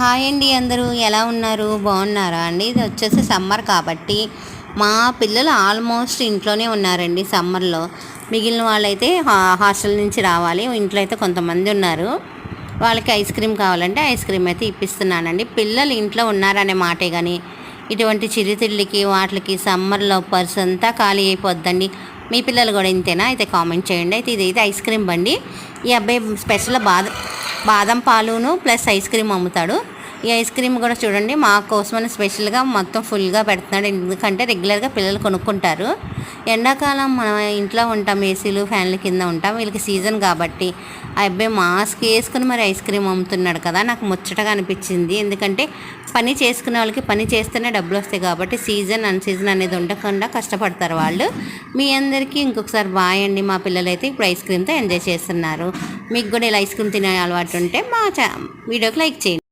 Hi అండి, అందరూ ఎలా ఉన్నారు? బాగున్నారా అండి? ఇది వచ్చేసి సమ్మర్ కాబట్టి మా పిల్లలు ఆల్మోస్ట్ ఇంట్లోనే ఉన్నారండి సమ్మర్లో. మిగిలిన వాళ్ళైతే హాస్టల్ నుంచి రావాలి. ఇంట్లో అయితే కొంతమంది ఉన్నారు. వాళ్ళకి ఐస్ క్రీమ్ కావాలంటే ఐస్ క్రీమ్ అయితే ఇప్పిస్తున్నానండి. పిల్లలు ఇంట్లో ఉన్నారనే మాటే కానీ ఇటువంటి చిరుతిళ్ళకి వాటికి సమ్మర్లో పర్స్ అంతా ఖాళీ అయిపోద్దండి. మీ పిల్లలు కూడా ఇంతేనా? అయితే కామెంట్ చేయండి. అయితే ఇదైతే ఐస్ క్రీమ్ బండి. ఈ అబ్బాయి స్పెషల్ బాదం పాలును ప్లస్ ఐస్ క్రీమ్ అమ్ముతాడు. ఈ ఐస్ క్రీమ్ కూడా చూడండి మా కోసమని స్పెషల్గా మొత్తం ఫుల్గా పెడుతున్నాడు. ఎందుకంటే రెగ్యులర్గా పిల్లలు కొనుక్కుంటారు. ఎండాకాలం మనం ఇంట్లో ఉంటాం, ఏసీలు ఫ్యాన్ల కింద ఉంటాం. వీళ్ళకి సీజన్ కాబట్టి ఆ అబ్బాయి మాస్క్ వేసుకుని మరి ఐస్ క్రీమ్ అమ్ముతున్నాడు కదా, నాకు ముచ్చటగా అనిపించింది. ఎందుకంటే పని చేసుకునే వాళ్ళకి పని చేస్తేనే డబ్బులు వస్తాయి కాబట్టి సీజన్ అన్ సీజన్ అనేది ఉండకుండా కష్టపడతారు వాళ్ళు. మీ అందరికీ ఇంకొకసారి బాయ్ అండి. మా పిల్లలైతే ఇప్పుడు ఐస్ క్రీమ్తో ఎంజాయ్ చేస్తున్నారు. మీకు కూడా ఇలా ఐస్ క్రీమ్ తినే అలవాటు ఉంటే మా వీడియోకి లైక్ చేయండి.